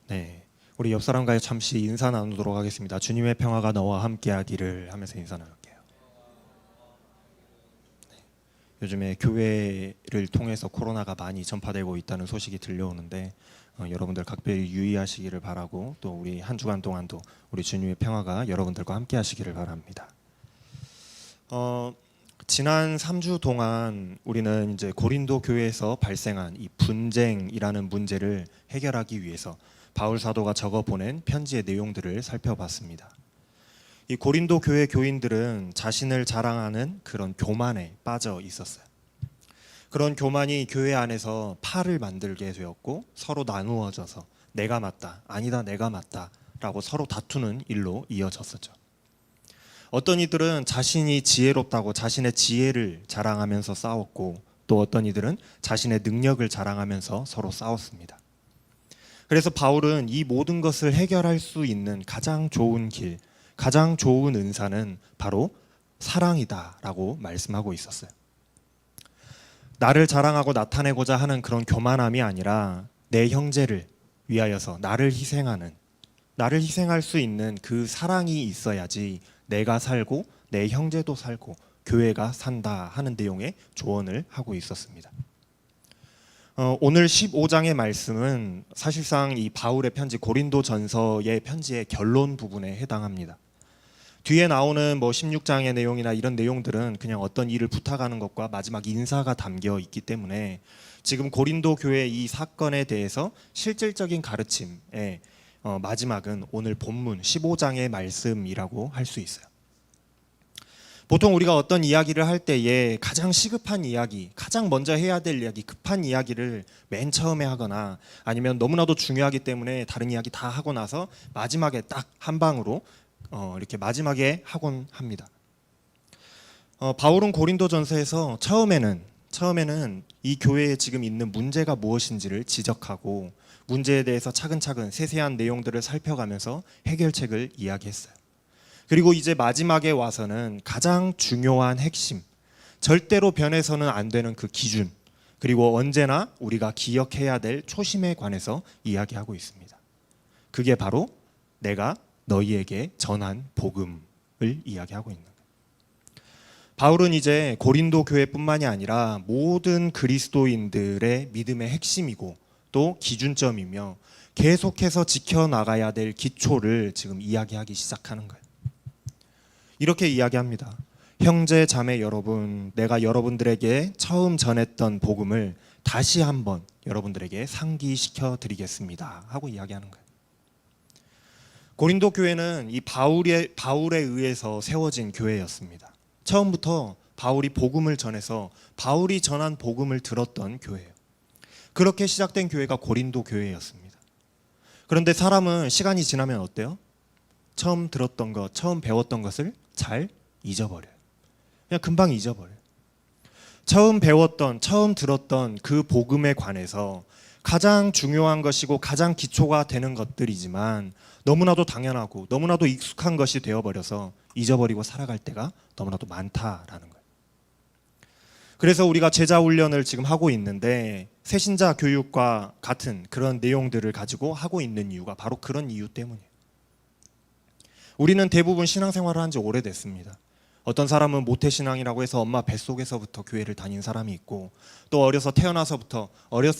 네, 우리 옆 사람과 잠시 인사 나누도록 하겠습니다. 주님의 평화가 너와 함께하기를 하면서 인사 나눌게요. 요즘에 교회를 통해서 코로나가 많이 전파되고 있다는 소식이 들려오는데 여러분들 각별히 유의하시기를 바라고, 또 우리 한 주간 동안도 우리 주님의 평화가 여러분들과 함께하시기를 바랍니다. 지난 3주 동안 우리는 이제 고린도 교회에서 발생한 이 분쟁이라는 문제를 해결하기 위해서 바울 사도가 적어 보낸 편지의 내용들을 살펴봤습니다. 이 고린도 교회 교인들은 자신을 자랑하는 그런 교만에 빠져 있었어요. 그런 교만이 교회 안에서 파를 만들게 되었고, 서로 나누어져서 내가 맞다, 아니다, 내가 맞다 라고 서로 다투는 일로 이어졌었죠. 어떤 이들은 자신이 지혜롭다고 자신의 지혜를 자랑하면서 싸웠고, 또 어떤 이들은 자신의 능력을 자랑하면서 서로 싸웠습니다. 그래서 바울은 이 모든 것을 해결할 수 있는 가장 좋은 길, 가장 좋은 은사는 바로 사랑이다라고 말씀하고 있었어요. 나를 자랑하고 나타내고자 하는 그런 교만함이 아니라 내 형제를 위하여서 나를 희생할 수 있는 그 사랑이 있어야지 내가 살고 내 형제도 살고 교회가 산다 하는 내용의 조언을 하고 있었습니다. 오늘 15장의 말씀은 사실상 이 바울의 편지 고린도전서의 편지의 결론 부분에 해당합니다. 뒤에 나오는 16장의 내용이나 이런 내용들은 그냥 어떤 일을 부탁하는 것과 마지막 인사가 담겨 있기 때문에 지금 고린도 교회 이 사건에 대해서 실질적인 가르침의 마지막은 오늘 본문 15장의 말씀이라고 할 수 있어요. 보통 우리가 어떤 이야기를 할 때에 가장 시급한 이야기, 가장 먼저 해야 될 이야기, 급한 이야기를 맨 처음에 하거나, 아니면 너무나도 중요하기 때문에 다른 이야기 다 하고 나서 마지막에 딱 한 방으로 이렇게 마지막에 하곤 합니다. 바울은 고린도전서에서 처음에는 이 교회에 지금 있는 문제가 무엇인지를 지적하고, 문제에 대해서 차근차근 세세한 내용들을 살펴가면서 해결책을 이야기했어요. 그리고 이제 마지막에 와서는 가장 중요한 핵심, 절대로 변해서는 안 되는 그 기준, 그리고 언제나 우리가 기억해야 될 초심에 관해서 이야기하고 있습니다. 그게 바로 내가 너희에게 전한 복음을 이야기하고 있는 거예요. 바울은 이제 고린도 교회뿐만이 아니라 모든 그리스도인들의 믿음의 핵심이고 또 기준점이며 계속해서 지켜나가야 될 기초를 지금 이야기하기 시작하는 거예요. 이렇게 이야기합니다. 형제 자매 여러분, 내가 여러분들에게 처음 전했던 복음을 다시 한번 여러분들에게 상기시켜 드리겠습니다 하고 이야기하는 거예요. 고린도 교회는 이 바울에 의해서 세워진 교회였습니다. 처음부터 바울이 복음을 전해서 바울이 전한 복음을 들었던 교회예요. 그렇게 시작된 교회가 고린도 교회였습니다. 그런데 사람은 시간이 지나면 어때요? 처음 들었던 것, 처음 배웠던 것을 잘 잊어버려요. 그냥 금방 잊어버려요. 처음 배웠던, 처음 들었던 그 복음에 관해서 가장 중요한 것이고 가장 기초가 되는 것들이지만 너무나도 당연하고 너무나도 익숙한 것이 되어버려서 잊어버리고 살아갈 때가 너무나도 많다라는 거예요. 그래서 우리가 제자 훈련을 지금 하고 있는데 새신자 교육과 같은 그런 내용들을 가지고 하고 있는 이유가 바로 그런 이유 때문이에요. 우리는 대부분 신앙생활을 한 지 오래됐습니다. 어떤 사람은 모태신앙이라고 해서 엄마 뱃속에서부터 교회를 다닌 사람이 있고, 또 어렸을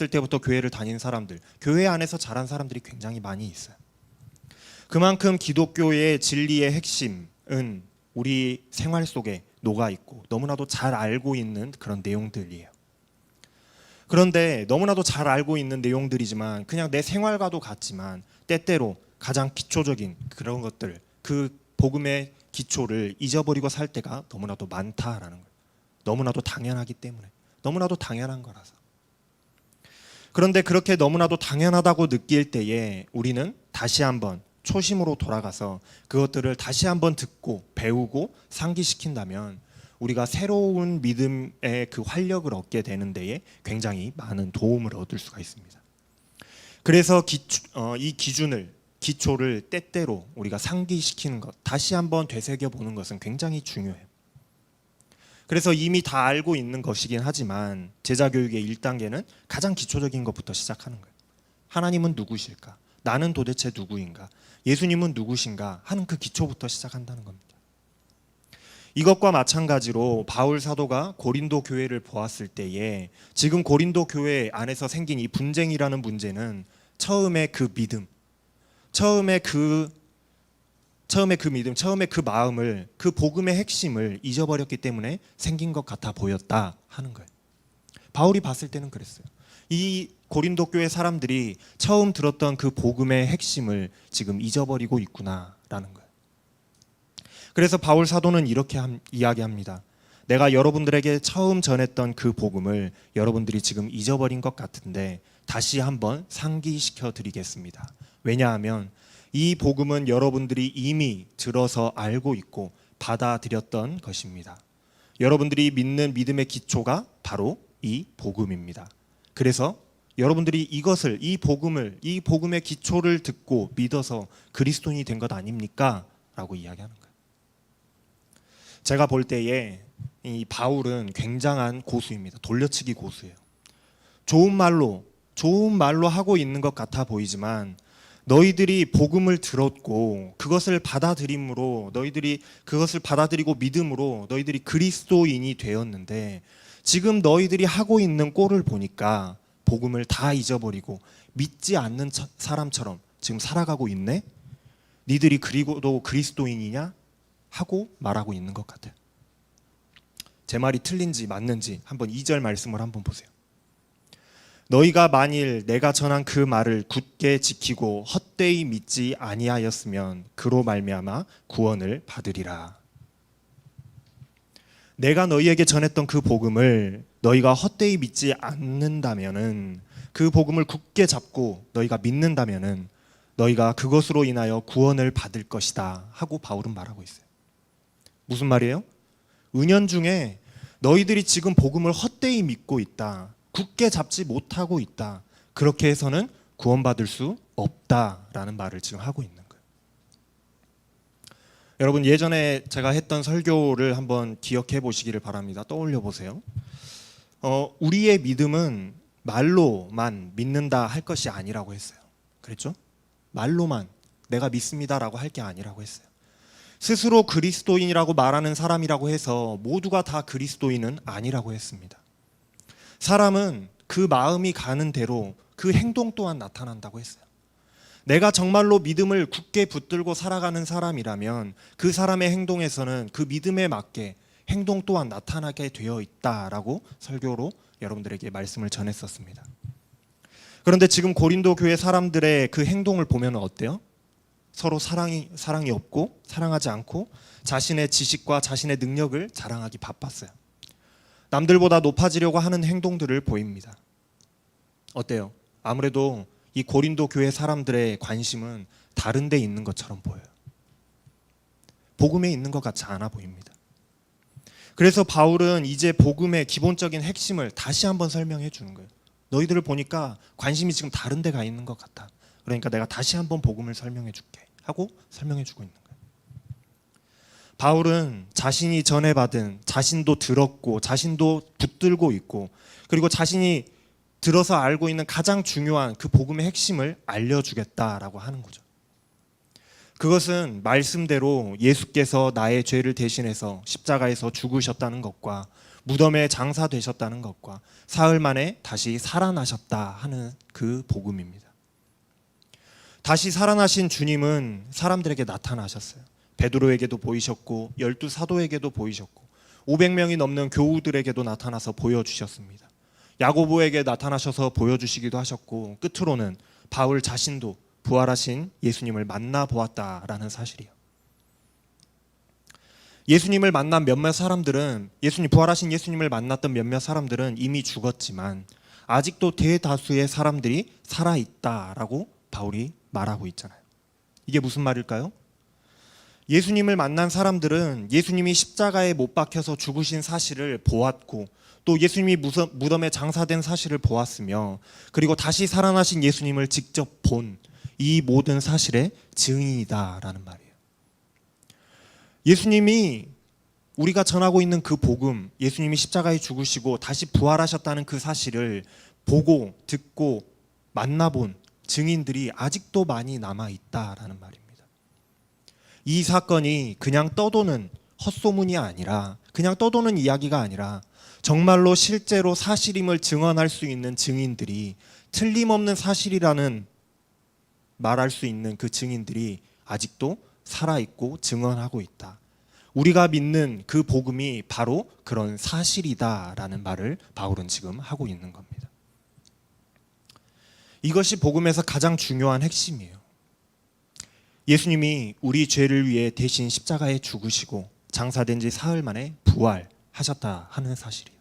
때부터 교회를 다닌 사람들, 교회 안에서 자란 사람들이 굉장히 많이 있어요. 그만큼 기독교의 진리의 핵심은 우리 생활 속에 녹아있고 너무나도 잘 알고 있는 그런 내용들이에요. 그런데 너무나도 잘 알고 있는 내용들이지만 그냥 내 생활과도 같지만 때때로 가장 기초적인 그런 것들, 그 복음의 기초를 잊어버리고 살 때가 너무나도 많다라는 거예요. 너무나도 당연하기 때문에, 너무나도 당연한 거라서. 그런데 그렇게 너무나도 당연하다고 느낄 때에 우리는 다시 한번 초심으로 돌아가서 그것들을 다시 한번 듣고 배우고 상기시킨다면 우리가 새로운 믿음의 그 활력을 얻게 되는 데에 굉장히 많은 도움을 얻을 수가 있습니다. 그래서 이 기초를 때때로 우리가 상기시키는 것, 다시 한번 되새겨보는 것은 굉장히 중요해요. 그래서 이미 다 알고 있는 것이긴 하지만 제자교육의 1단계는 가장 기초적인 것부터 시작하는 거예요. 하나님은 누구실까? 나는 도대체 누구인가? 예수님은 누구신가? 하는 그 기초부터 시작한다는 겁니다. 이것과 마찬가지로 바울 사도가 고린도 교회를 보았을 때에 지금 고린도 교회 안에서 생긴 이 분쟁이라는 문제는 처음에 그 믿음, 처음에 그 믿음, 처음에 그 마음을, 그 복음의 핵심을 잊어버렸기 때문에 생긴 것 같아 보였다 하는 거예요. 바울이 봤을 때는 그랬어요. 이 고린도 교회 사람들이 처음 들었던 그 복음의 핵심을 지금 잊어버리고 있구나라는 거예요. 그래서 바울 사도는 이렇게 이야기합니다. 내가 여러분들에게 처음 전했던 그 복음을 여러분들이 지금 잊어버린 것 같은데 다시 한번 상기시켜 드리겠습니다. 왜냐하면 이 복음은 여러분들이 이미 들어서 알고 있고 받아들였던 것입니다. 여러분들이 믿는 믿음의 기초가 바로 이 복음입니다. 그래서 여러분들이 이것을, 이 복음의 기초를 듣고 믿어서 그리스도인이 된 것 아닙니까? 라고 이야기하는 거예요. 제가 볼 때에 이 바울은 굉장한 고수입니다. 돌려치기 고수예요. 좋은 말로 하고 있는 것 같아 보이지만 너희들이 복음을 들었고 그것을 받아들임으로 너희들이 그것을 받아들이고 믿음으로 너희들이 그리스도인이 되었는데 지금 너희들이 하고 있는 꼴을 보니까 복음을 다 잊어버리고 믿지 않는 사람처럼 지금 살아가고 있네? 니들이 그리고도 그리스도인이냐? 하고 말하고 있는 것 같아요. 제 말이 틀린지 맞는지 한번 2절 말씀을 한번 보세요. 너희가 만일 내가 전한 그 말을 굳게 지키고 헛되이 믿지 아니하였으면 그로 말미암아 구원을 받으리라. 내가 너희에게 전했던 그 복음을 너희가 헛되이 믿지 않는다면은, 그 복음을 굳게 잡고 너희가 믿는다면은 너희가 그것으로 인하여 구원을 받을 것이다 하고 바울은 말하고 있어요. 무슨 말이에요? 은연중에 너희들이 지금 복음을 헛되이 믿고 있다, 굳게 잡지 못하고 있다, 그렇게 해서는 구원받을 수 없다라는 말을 지금 하고 있는 거예요. 여러분, 예전에 제가 했던 설교를 한번 기억해 보시기를 바랍니다. 떠올려 보세요. 우리의 믿음은 말로만 믿는다 할 것이 아니라고 했어요. 그랬죠? 말로만 내가 믿습니다라고 할 게 아니라고 했어요. 스스로 그리스도인이라고 말하는 사람이라고 해서 모두가 다 그리스도인은 아니라고 했습니다. 사람은 그 마음이 가는 대로 그 행동 또한 나타난다고 했어요. 내가 정말로 믿음을 굳게 붙들고 살아가는 사람이라면 그 사람의 행동에서는 그 믿음에 맞게 행동 또한 나타나게 되어 있다라고 설교로 여러분들에게 말씀을 전했었습니다. 그런데 지금 고린도 교회 사람들의 그 행동을 보면 어때요? 서로 사랑이 없고 사랑하지 않고 자신의 지식과 자신의 능력을 자랑하기 바빴어요. 남들보다 높아지려고 하는 행동들을 보입니다. 어때요? 아무래도 이 고린도 교회 사람들의 관심은 다른 데 있는 것처럼 보여요. 복음에 있는 것 같지 않아 보입니다. 그래서 바울은 이제 복음의 기본적인 핵심을 다시 한번 설명해 주는 거예요. 너희들을 보니까 관심이 지금 다른 데 가 있는 것 같아. 그러니까 내가 다시 한번 복음을 설명해 줄게 하고 설명해 주고 있는 거예요. 바울은 자신이 전해받은, 자신도 들었고 자신도 붙들고 있고 그리고 자신이 들어서 알고 있는 가장 중요한 그 복음의 핵심을 알려주겠다라고 하는 거죠. 그것은 말씀대로 예수께서 나의 죄를 대신해서 십자가에서 죽으셨다는 것과 무덤에 장사되셨다는 것과 사흘 만에 다시 살아나셨다 하는 그 복음입니다. 다시 살아나신 주님은 사람들에게 나타나셨어요. 베드로에게도 보이셨고 12 사도에게도 보이셨고 500명이 넘는 교우들에게도 나타나서 보여주셨습니다. 야고보에게 나타나셔서 보여주시기도 하셨고 끝으로는 바울 자신도 부활하신 예수님을 만나보았다라는 사실이에요. 예수님을 만난 몇몇 사람들은, 부활하신 예수님을 만났던 몇몇 사람들은 이미 죽었지만 아직도 대다수의 사람들이 살아있다라고 바울이 말하고 있잖아요. 이게 무슨 말일까요? 예수님을 만난 사람들은 예수님이 십자가에 못 박혀서 죽으신 사실을 보았고 또 예수님이 무덤에 장사된 사실을 보았으며 그리고 다시 살아나신 예수님을 직접 본 이 모든 사실의 증인이다라는 말이에요. 예수님이 우리가 전하고 있는 그 복음, 예수님이 십자가에 죽으시고 다시 부활하셨다는 그 사실을 보고 듣고 만나본 증인들이 아직도 많이 남아 있다라는 말입니다. 이 사건이 그냥 떠도는 헛소문이 아니라, 그냥 떠도는 이야기가 아니라 정말로 실제로 사실임을 증언할 수 있는 증인들이, 틀림없는 사실이라는 말할 수 있는 그 증인들이 아직도 살아있고 증언하고 있다. 우리가 믿는 그 복음이 바로 그런 사실이다라는 말을 바울은 지금 하고 있는 겁니다. 이것이 복음에서 가장 중요한 핵심이에요. 예수님이 우리 죄를 위해 대신 십자가에 죽으시고 장사된 지 사흘 만에 부활하셨다 하는 사실이에요.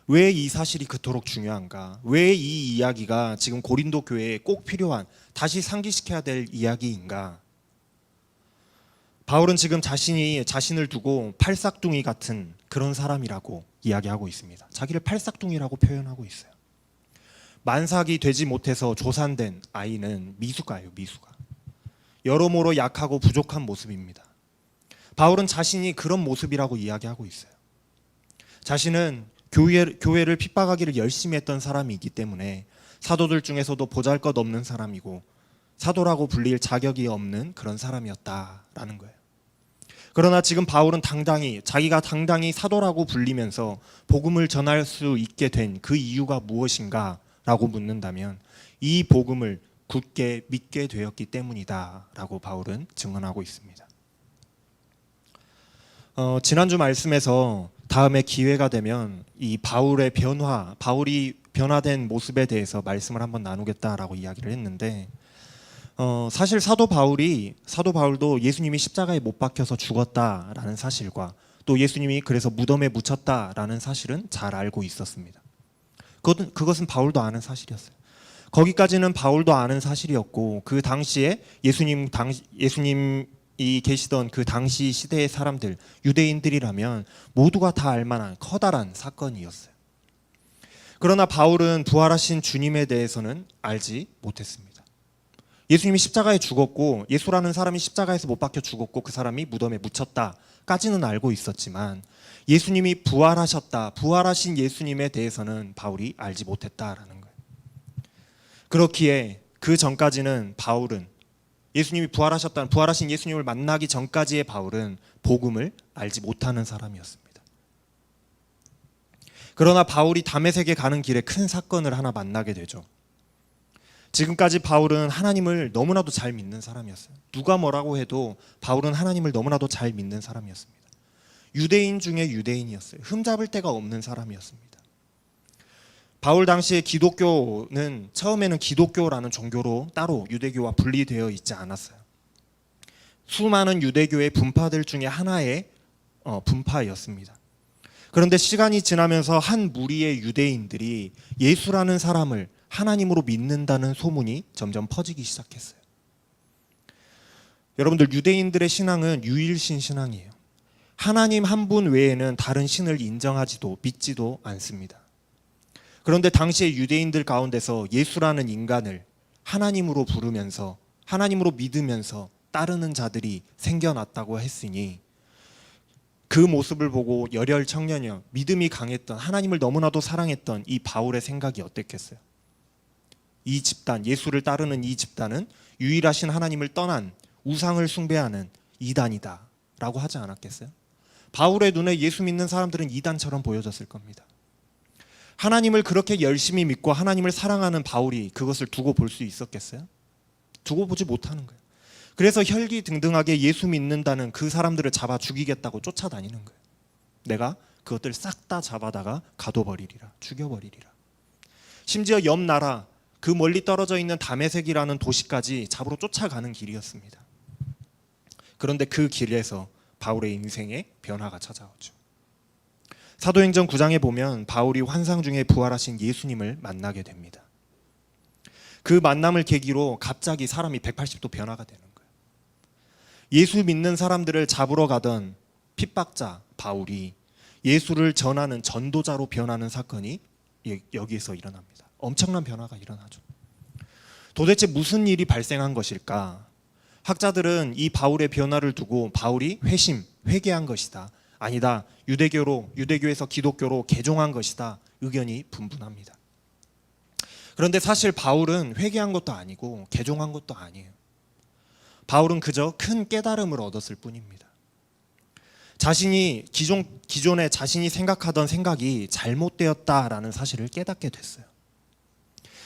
왜 이 사실이 그토록 중요한가? 왜 이 이야기가 지금 고린도 교회에 꼭 필요한, 다시 상기시켜야 될 이야기인가? 바울은 지금 자신을 두고 팔싹둥이 같은 그런 사람이라고 이야기하고 있습니다. 자기를 팔싹둥이라고 표현하고 있어요. 만삭이 되지 못해서 조산된 아이는 미숙아예요. 미숙아. 여러모로 약하고 부족한 모습입니다. 바울은 자신이 그런 모습이라고 이야기하고 있어요. 자신은 교회를 핍박하기를 열심히 했던 사람이기 때문에 사도들 중에서도 보잘것없는 사람이고 사도라고 불릴 자격이 없는 그런 사람이었다라는 거예요. 그러나 지금 바울은 자기가 당당히 사도라고 불리면서 복음을 전할 수 있게 된 그 이유가 무엇인가 라고 묻는다면, 이 복음을 굳게 믿게 되었기 때문이다 라고 바울은 증언하고 있습니다. 지난주 말씀에서 다음에 기회가 되면 이 바울이 변화된 모습에 대해서 말씀을 한번 나누겠다라고 이야기를 했는데, 사실 사도 바울도 예수님이 십자가에 못 박혀서 죽었다라는 사실과 또 예수님이 그래서 무덤에 묻혔다라는 사실은 잘 알고 있었습니다. 그것은 바울도 아는 사실이었어요. 거기까지는 바울도 아는 사실이었고, 그 당시에 예수님이 계시던 그 당시 시대의 사람들, 유대인들이라면 모두가 다 알만한 커다란 사건이었어요. 그러나 바울은 부활하신 주님에 대해서는 알지 못했습니다. 예수님이 십자가에 죽었고, 예수라는 사람이 십자가에서 못 박혀 죽었고 그 사람이 무덤에 묻혔다까지는 알고 있었지만, 예수님이 부활하신 예수님에 대해서는 바울이 알지 못했다라는 거예요. 그렇기에 그 전까지는 바울은 예수님이 부활하신 예수님을 만나기 전까지의 바울은 복음을 알지 못하는 사람이었습니다. 그러나 바울이 다메섹에 가는 길에 큰 사건을 하나 만나게 되죠. 지금까지 바울은 하나님을 너무나도 잘 믿는 사람이었어요. 누가 뭐라고 해도 바울은 하나님을 너무나도 잘 믿는 사람이었습니다. 유대인 중에 유대인이었어요. 흠잡을 데가 없는 사람이었습니다. 바울 당시의 기독교는 처음에는 기독교라는 종교로 따로 유대교와 분리되어 있지 않았어요. 수많은 유대교의 분파들 중에 하나의 분파였습니다. 그런데 시간이 지나면서 한 무리의 유대인들이 예수라는 사람을 하나님으로 믿는다는 소문이 점점 퍼지기 시작했어요. 여러분들, 유대인들의 신앙은 유일신 신앙이에요. 하나님 한 분 외에는 다른 신을 인정하지도 믿지도 않습니다. 그런데 당시의 유대인들 가운데서 예수라는 인간을 하나님으로 부르면서, 하나님으로 믿으면서 따르는 자들이 생겨났다고 했으니, 그 모습을 보고 열혈 청년이요, 믿음이 강했던, 하나님을 너무나도 사랑했던 이 바울의 생각이 어땠겠어요? 이 집단, 예수를 따르는 이 집단은 유일하신 하나님을 떠난 우상을 숭배하는 이단이다 라고 하지 않았겠어요? 바울의 눈에 예수 믿는 사람들은 이단처럼 보여졌을 겁니다. 하나님을 그렇게 열심히 믿고 하나님을 사랑하는 바울이 그것을 두고 볼 수 있었겠어요? 두고 보지 못하는 거예요. 그래서 혈기등등하게 예수 믿는다는 그 사람들을 잡아 죽이겠다고 쫓아다니는 거예요. 내가 그것들 싹 다 잡아다가 가둬버리리라, 죽여버리리라. 심지어 옆 나라, 그 멀리 떨어져 있는 다메섹이라는 도시까지 잡으러 쫓아가는 길이었습니다. 그런데 그 길에서 바울의 인생에 변화가 찾아오죠. 사도행전 9장에 보면 바울이 환상 중에 부활하신 예수님을 만나게 됩니다. 그 만남을 계기로 갑자기 사람이 180도 변화가 되는 거예요. 예수 믿는 사람들을 잡으러 가던 핍박자 바울이 예수를 전하는 전도자로 변하는 사건이 여기에서 일어납니다. 엄청난 변화가 일어나죠. 도대체 무슨 일이 발생한 것일까? 학자들은 이 바울의 변화를 두고 바울이 회개한 것이다, 아니다, 유대교에서 기독교로 개종한 것이다, 의견이 분분합니다. 그런데 사실 바울은 회개한 것도 아니고 개종한 것도 아니에요. 바울은 그저 큰 깨달음을 얻었을 뿐입니다. 기존에 자신이 생각하던 생각이 잘못되었다라는 사실을 깨닫게 됐어요.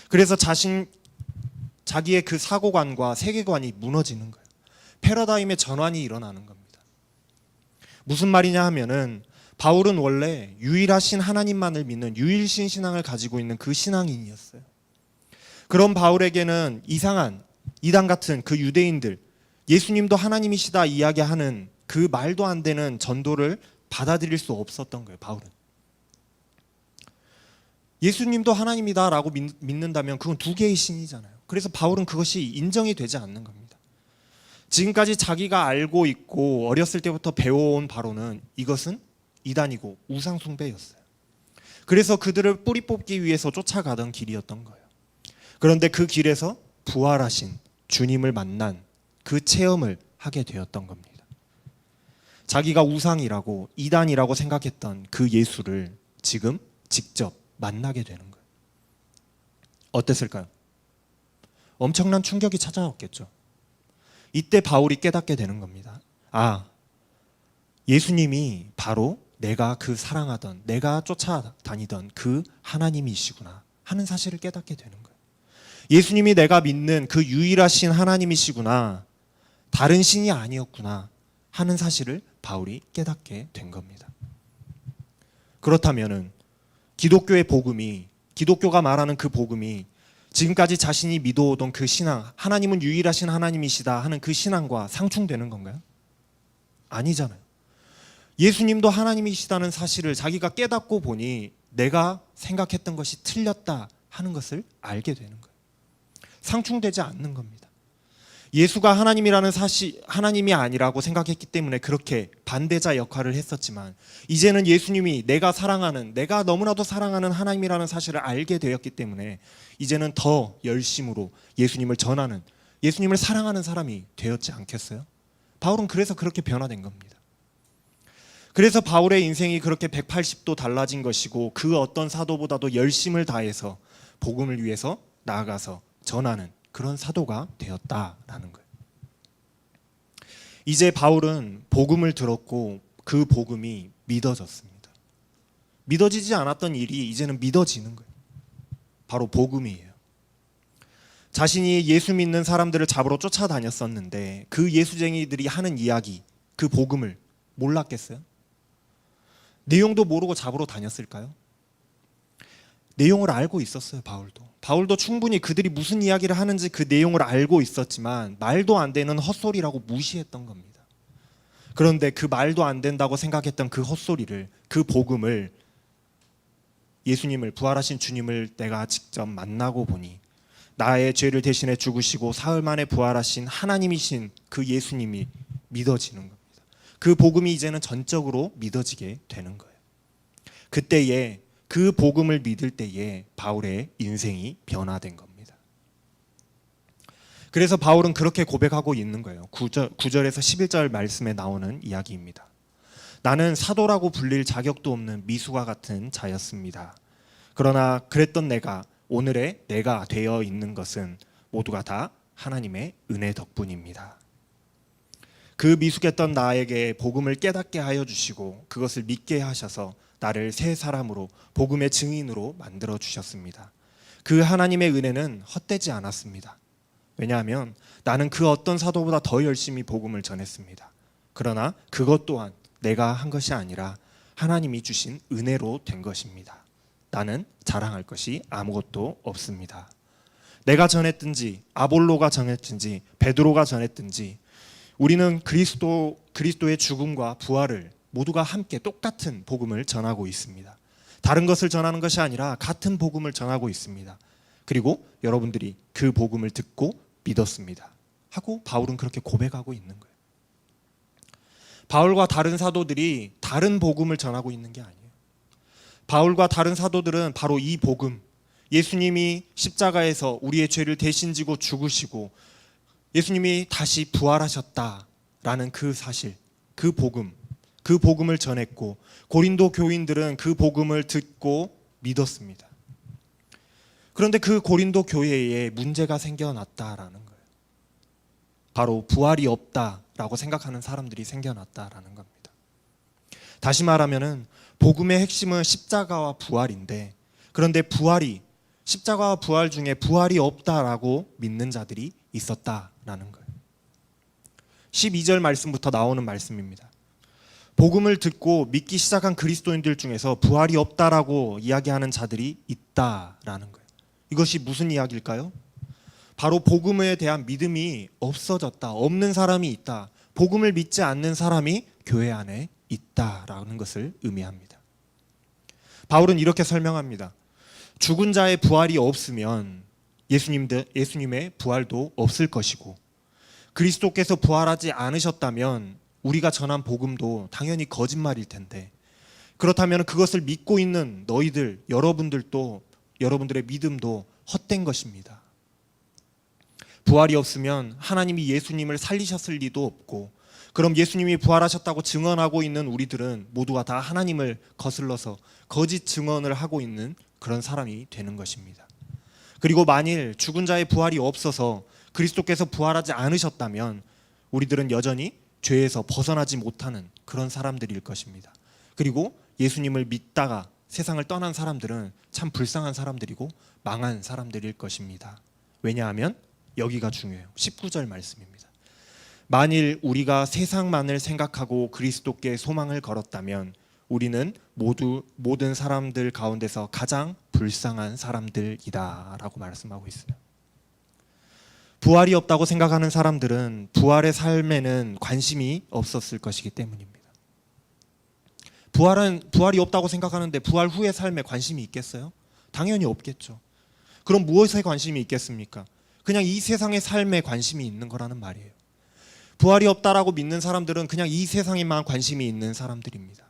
그래서 자기의 그 사고관과 세계관이 무너지는 거예요. 패러다임의 전환이 일어나는 겁니다. 무슨 말이냐 하면은 바울은 원래 유일하신 하나님만을 믿는 유일신 신앙을 가지고 있는 그 신앙인이었어요. 그런 바울에게는 이상한 이단 같은 그 유대인들, 예수님도 하나님이시다 이야기하는 그 말도 안 되는 전도를 받아들일 수 없었던 거예요. 바울은 예수님도 하나님이다라고 믿는다면 그건 두 개의 신이잖아요. 그래서 바울은 그것이 인정이 되지 않는 겁니다. 지금까지 자기가 알고 있고 어렸을 때부터 배워온 바로는 이것은 이단이고 우상숭배였어요. 그래서 그들을 뿌리 뽑기 위해서 쫓아가던 길이었던 거예요. 그런데 그 길에서 부활하신 주님을 만난 그 체험을 하게 되었던 겁니다. 자기가 우상이라고 이단이라고 생각했던 그 예수를 지금 직접 만나게 되는 거예요. 어땠을까요? 엄청난 충격이 찾아왔겠죠. 이때 바울이 깨닫게 되는 겁니다. 아, 예수님이 바로 내가 그 사랑하던, 내가 쫓아다니던 그 하나님이시구나 하는 사실을 깨닫게 되는 거예요. 예수님이 내가 믿는 그 유일하신 하나님이시구나, 다른 신이 아니었구나 하는 사실을 바울이 깨닫게 된 겁니다. 그렇다면은 기독교의 복음이, 기독교가 말하는 그 복음이 지금까지 자신이 믿어오던 그 신앙, 하나님은 유일하신 하나님이시다 하는 그 신앙과 상충되는 건가요? 아니잖아요. 예수님도 하나님이시다는 사실을 자기가 깨닫고 보니 내가 생각했던 것이 틀렸다 하는 것을 알게 되는 거예요. 상충되지 않는 겁니다. 예수가 하나님이라는 사실, 하나님이 아니라고 생각했기 때문에 그렇게 반대자 역할을 했었지만 이제는 예수님이 내가 사랑하는, 내가 너무나도 사랑하는 하나님이라는 사실을 알게 되었기 때문에 이제는 더 열심으로 예수님을 전하는, 예수님을 사랑하는 사람이 되었지 않겠어요? 바울은 그래서 그렇게 변화된 겁니다. 그래서 바울의 인생이 그렇게 180도 달라진 것이고 그 어떤 사도보다도 열심을 다해서 복음을 위해서 나아가서 전하는 그런 사도가 되었다라는 거예요. 이제 바울은 복음을 들었고 그 복음이 믿어졌습니다. 믿어지지 않았던 일이 이제는 믿어지는 거예요. 바로 복음이에요. 자신이 예수 믿는 사람들을 잡으러 쫓아다녔었는데 그 예수쟁이들이 하는 이야기, 그 복음을 몰랐겠어요? 내용도 모르고 잡으러 다녔을까요? 내용을 알고 있었어요. 바울도 충분히 그들이 무슨 이야기를 하는지 그 내용을 알고 있었지만 말도 안 되는 헛소리라고 무시했던 겁니다. 그런데 그 말도 안 된다고 생각했던 그 헛소리를, 그 복음을, 예수님을, 부활하신 주님을 내가 직접 만나고 보니 나의 죄를 대신해 죽으시고 사흘 만에 부활하신 하나님이신 그 예수님이 믿어지는 겁니다. 그 복음이 이제는 전적으로 믿어지게 되는 거예요. 그때에, 그 복음을 믿을 때에 바울의 인생이 변화된 겁니다. 그래서 바울은 그렇게 고백하고 있는 거예요. 9절에서 11절 말씀에 나오는 이야기입니다. 나는 사도라고 불릴 자격도 없는 미수와 같은 자였습니다. 그러나 그랬던 내가 오늘의 내가 되어 있는 것은 모두가 다 하나님의 은혜 덕분입니다. 그 미숙했던 나에게 복음을 깨닫게 하여 주시고 그것을 믿게 하셔서 나를 새 사람으로 복음의 증인으로 만들어 주셨습니다. 그 하나님의 은혜는 헛되지 않았습니다. 왜냐하면 나는 그 어떤 사도보다 더 열심히 복음을 전했습니다. 그러나 그것 또한 내가 한 것이 아니라 하나님이 주신 은혜로 된 것입니다. 나는 자랑할 것이 아무것도 없습니다. 내가 전했든지 아볼로가 전했든지 베드로가 전했든지 우리는 그리스도의 죽음과 부활을 모두가 함께 똑같은 복음을 전하고 있습니다. 다른 것을 전하는 것이 아니라 같은 복음을 전하고 있습니다. 그리고 여러분들이 그 복음을 듣고 믿었습니다. 하고 바울은 그렇게 고백하고 있는 거예요. 바울과 다른 사도들이 다른 복음을 전하고 있는 게 아니에요. 바울과 다른 사도들은 바로 이 복음, 예수님이 십자가에서 우리의 죄를 대신 지고 죽으시고 예수님이 다시 부활하셨다라는 그 사실, 그 복음을 전했고 고린도 교인들은 그 복음을 듣고 믿었습니다. 그런데 그 고린도 교회에 문제가 생겨났다라는 거예요. 바로 부활이 없다라고 생각하는 사람들이 생겨났다라는 겁니다. 다시 말하면은 복음의 핵심은 십자가와 부활인데, 그런데 십자가와 부활 중에 부활이 없다라고 믿는 자들이 있었다라는 거예요. 12절 말씀부터 나오는 말씀입니다. 복음을 듣고 믿기 시작한 그리스도인들 중에서 부활이 없다라고 이야기하는 자들이 있다라는 거예요. 이것이 무슨 이야기일까요? 바로 복음에 대한 믿음이 없어졌다, 없는 사람이 있다, 복음을 믿지 않는 사람이 교회 안에 있다라는 것을 의미합니다. 바울은 이렇게 설명합니다. 죽은 자의 부활이 없으면 예수님의 부활도 없을 것이고, 그리스도께서 부활하지 않으셨다면 우리가 전한 복음도 당연히 거짓말일 텐데, 그렇다면 그것을 믿고 있는 여러분들의 믿음도 헛된 것입니다. 부활이 없으면 하나님이 예수님을 살리셨을 리도 없고, 그럼 예수님이 부활하셨다고 증언하고 있는 우리들은 모두가 다 하나님을 거슬러서 거짓 증언을 하고 있는 그런 사람이 되는 것입니다. 그리고 만일 죽은 자의 부활이 없어서 그리스도께서 부활하지 않으셨다면 우리들은 여전히 죄에서 벗어나지 못하는 그런 사람들일 것입니다. 그리고 예수님을 믿다가 세상을 떠난 사람들은 참 불쌍한 사람들이고 망한 사람들일 것입니다. 왜냐하면 여기가 중요해요. 19절 말씀입니다. 만일 우리가 세상만을 생각하고 그리스도께 소망을 걸었다면 우리는 모든 사람들 가운데서 가장 불쌍한 사람들이다 라고 말씀하고 있어요. 부활이 없다고 생각하는 사람들은 부활의 삶에는 관심이 없었을 것이기 때문입니다. 부활이 없다고 생각하는데 부활 후의 삶에 관심이 있겠어요? 당연히 없겠죠. 그럼 무엇에 관심이 있겠습니까? 그냥 이 세상의 삶에 관심이 있는 거라는 말이에요. 부활이 없다라고 믿는 사람들은 그냥 이 세상에만 관심이 있는 사람들입니다.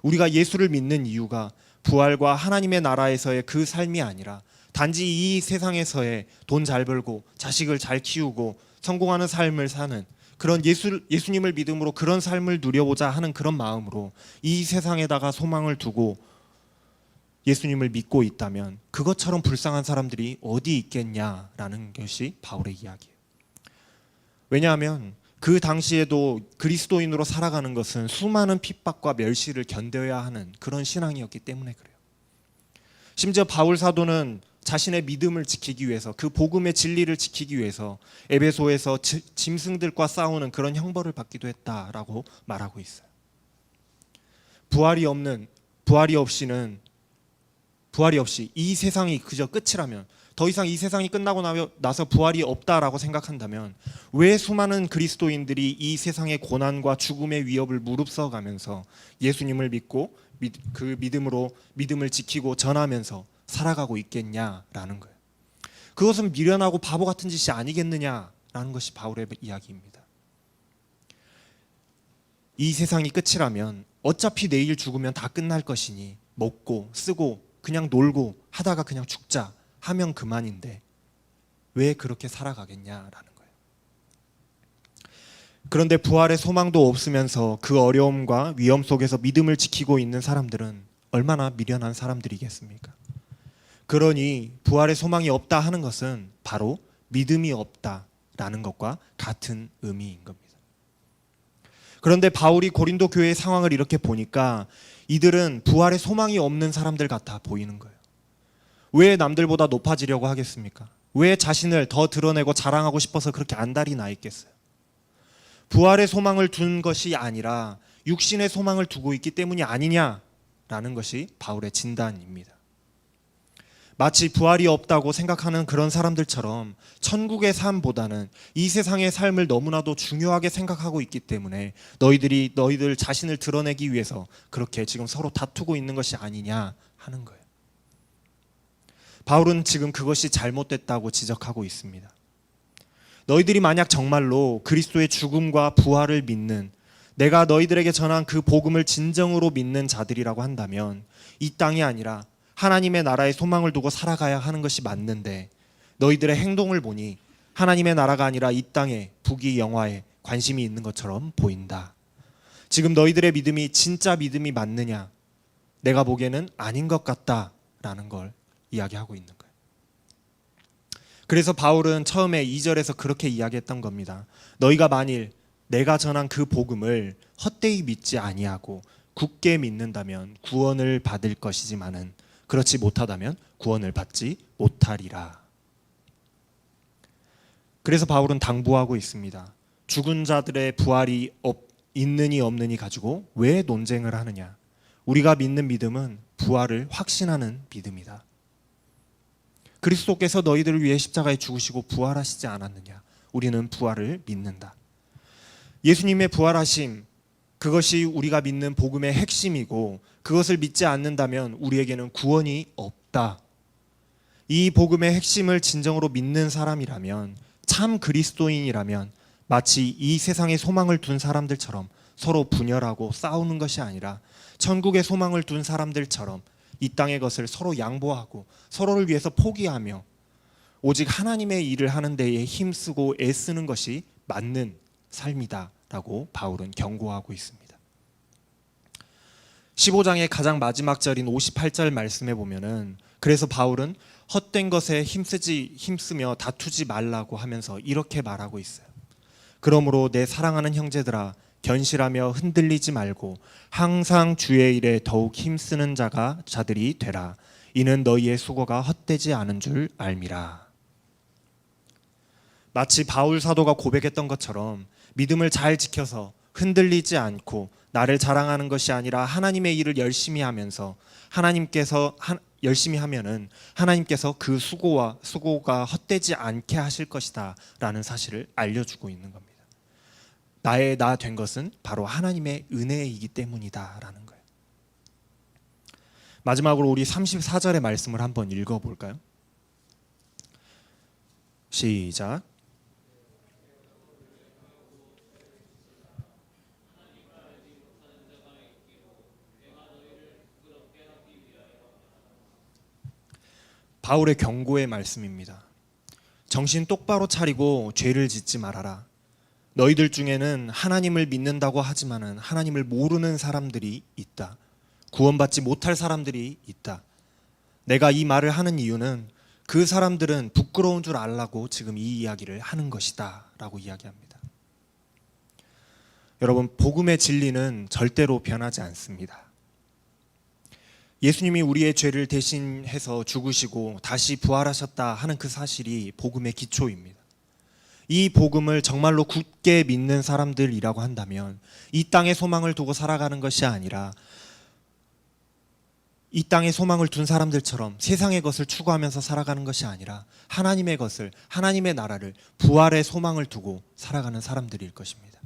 우리가 예수를 믿는 이유가 부활과 하나님의 나라에서의 그 삶이 아니라 단지 이 세상에서의 돈 잘 벌고 자식을 잘 키우고 성공하는 삶을 사는 그런 예수님을 믿음으로 그런 삶을 누려보자 하는 그런 마음으로 이 세상에다가 소망을 두고 예수님을 믿고 있다면 그것처럼 불쌍한 사람들이 어디 있겠냐라는 것이 바울의 이야기예요. 왜냐하면 그 당시에도 그리스도인으로 살아가는 것은 수많은 핍박과 멸시를 견뎌야 하는 그런 신앙이었기 때문에 그래요. 심지어 바울 사도는 자신의 믿음을 지키기 위해서, 그 복음의 진리를 지키기 위해서 에베소에서 짐승들과 싸우는 그런 형벌을 받기도 했다라고 말하고 있어요. 부활이 없이 이 세상이 그저 끝이라면, 더 이상 이 세상이 끝나고 나서 부활이 없다라고 생각한다면 왜 수많은 그리스도인들이 이 세상의 고난과 죽음의 위협을 무릅써가면서 예수님을 믿고 그 믿음을 지키고 전하면서 살아가고 있겠냐라는 거예요. 그것은 미련하고 바보 같은 짓이 아니겠느냐라는 것이 바울의 이야기입니다. 이 세상이 끝이라면 어차피 내일 죽으면 다 끝날 것이니 먹고 쓰고 그냥 놀고 하다가 그냥 죽자 하면 그만인데 왜 그렇게 살아가겠냐라는 거예요. 그런데 부활의 소망도 없으면서 그 어려움과 위험 속에서 믿음을 지키고 있는 사람들은 얼마나 미련한 사람들이겠습니까? 그러니 부활의 소망이 없다 하는 것은 바로 믿음이 없다라는 것과 같은 의미인 겁니다. 그런데 바울이 고린도 교회의 상황을 이렇게 보니까 이들은 부활의 소망이 없는 사람들 같아 보이는 거예요. 왜 남들보다 높아지려고 하겠습니까? 왜 자신을 더 드러내고 자랑하고 싶어서 그렇게 안달이 나 있겠어요? 부활의 소망을 둔 것이 아니라 육신의 소망을 두고 있기 때문이 아니냐라는 것이 바울의 진단입니다. 마치 부활이 없다고 생각하는 그런 사람들처럼 천국의 삶보다는 이 세상의 삶을 너무나도 중요하게 생각하고 있기 때문에 너희들 자신을 드러내기 위해서 그렇게 지금 서로 다투고 있는 것이 아니냐 하는 거예요. 바울은 지금 그것이 잘못됐다고 지적하고 있습니다. 너희들이 만약 정말로 그리스도의 죽음과 부활을 믿는, 내가 너희들에게 전한 그 복음을 진정으로 믿는 자들이라고 한다면 이 땅이 아니라 하나님의 나라에 소망을 두고 살아가야 하는 것이 맞는데 너희들의 행동을 보니 하나님의 나라가 아니라 이 땅에 부귀 영화에 관심이 있는 것처럼 보인다. 지금 너희들의 믿음이 진짜 믿음이 맞느냐? 내가 보기에는 아닌 것 같다라는 걸 이야기하고 있는 거예요. 그래서 바울은 처음에 2절에서 그렇게 이야기했던 겁니다. 너희가 만일 내가 전한 그 복음을 헛되이 믿지 아니하고 굳게 믿는다면 구원을 받을 것이지만은 그렇지 못하다면 구원을 받지 못하리라. 그래서 바울은 당부하고 있습니다. 죽은 자들의 부활이 있느니 없느니 가지고 왜 논쟁을 하느냐. 우리가 믿는 믿음은 부활을 확신하는 믿음이다. 그리스도께서 너희들을 위해 십자가에 죽으시고 부활하시지 않았느냐. 우리는 부활을 믿는다. 예수님의 부활하심, 그것이 우리가 믿는 복음의 핵심이고 그것을 믿지 않는다면 우리에게는 구원이 없다. 이 복음의 핵심을 진정으로 믿는 사람이라면, 참 그리스도인이라면 마치 이 세상에 소망을 둔 사람들처럼 서로 분열하고 싸우는 것이 아니라 천국에 소망을 둔 사람들처럼 이 땅의 것을 서로 양보하고 서로를 위해서 포기하며 오직 하나님의 일을 하는 데에 힘쓰고 애쓰는 것이 맞는 삶이다라고 바울은 경고하고 있습니다. 15장의 가장 마지막 절인 58절 말씀에 보면은 그래서 바울은 헛된 것에 힘쓰며 다투지 말라고 하면서 이렇게 말하고 있어요. 그러므로 내 사랑하는 형제들아 견실하며 흔들리지 말고 항상 주의 일에 더욱 힘쓰는 자들이 되라. 이는 너희의 수고가 헛되지 않은 줄 알미라. 마치 바울 사도가 고백했던 것처럼 믿음을 잘 지켜서 흔들리지 않고 나를 자랑하는 것이 아니라 하나님의 일을 열심히 하면서 열심히 하면은 하나님께서 그 수고가 헛되지 않게 하실 것이다 라는 사실을 알려주고 있는 겁니다. 나의 나 된 것은 바로 하나님의 은혜이기 때문이다 라는 거예요. 마지막으로 우리 34절의 말씀을 한번 읽어볼까요? 시작. 바울의 경고의 말씀입니다. 정신 똑바로 차리고 죄를 짓지 말아라. 너희들 중에는 하나님을 믿는다고 하지만은 하나님을 모르는 사람들이 있다. 구원받지 못할 사람들이 있다. 내가 이 말을 하는 이유는 그 사람들은 부끄러운 줄 알라고 지금 이 이야기를 하는 것이다 라고 이야기합니다. 여러분, 복음의 진리는 절대로 변하지 않습니다. 예수님이 우리의 죄를 대신해서 죽으시고 다시 부활하셨다 하는 그 사실이 복음의 기초입니다. 이 복음을 정말로 굳게 믿는 사람들이라고 한다면 이 땅에 소망을 두고 살아가는 것이 아니라 이 땅에 소망을 둔 사람들처럼 세상의 것을 추구하면서 살아가는 것이 아니라 하나님의 것을, 하나님의 나라를, 부활의 소망을 두고 살아가는 사람들일 것입니다.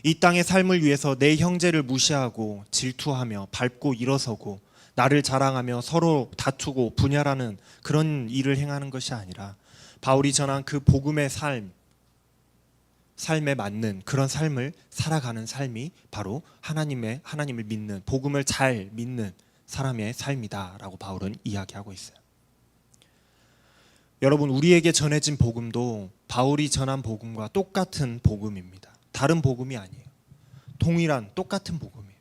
이 땅의 삶을 위해서 내 형제를 무시하고 질투하며 밟고 일어서고 나를 자랑하며 서로 다투고 분열하는 그런 일을 행하는 것이 아니라 바울이 전한 그 복음의 삶에 맞는 그런 삶을 살아가는 삶이 바로 하나님을 믿는, 복음을 잘 믿는 사람의 삶이다라고 바울은 이야기하고 있어요. 여러분, 우리에게 전해진 복음도 바울이 전한 복음과 똑같은 복음입니다. 다른 복음이 아니에요. 동일한 똑같은 복음이에요.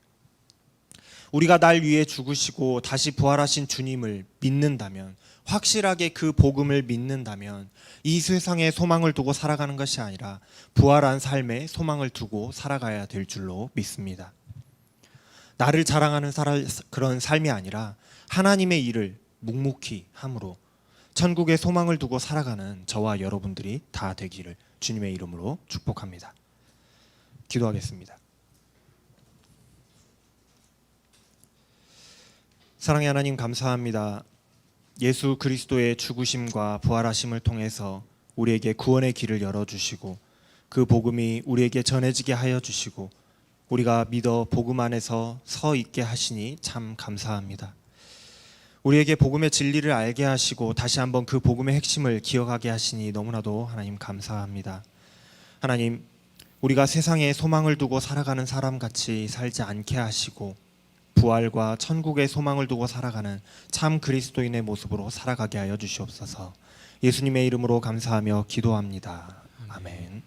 우리가 날 위해 죽으시고 다시 부활하신 주님을 믿는다면, 확실하게 그 복음을 믿는다면 이 세상에 소망을 두고 살아가는 것이 아니라 부활한 삶에 소망을 두고 살아가야 될 줄로 믿습니다. 나를 자랑하는 그런 삶이 아니라 하나님의 일을 묵묵히 함으로 천국에 소망을 두고 살아가는 저와 여러분들이 다 되기를 주님의 이름으로 축복합니다. 기도하겠습니다. 사랑의 하나님, 감사합니다. 예수 그리스도의 죽으심과 부활하심을 통해서 우리에게 구원의 길을 열어주시고 그 복음이 우리에게 전해지게 하여 주시고 우리가 믿어 복음 안에서 서 있게 하시니 참 감사합니다. 우리에게 복음의 진리를 알게 하시고 다시 한번 그 복음의 핵심을 기억하게 하시니 너무나도 하나님 감사합니다. 하나님, 우리가 세상에 소망을 두고 살아가는 사람같이 살지 않게 하시고 부활과 천국의 소망을 두고 살아가는 참 그리스도인의 모습으로 살아가게 하여 주시옵소서. 예수님의 이름으로 감사하며 기도합니다. 아멘.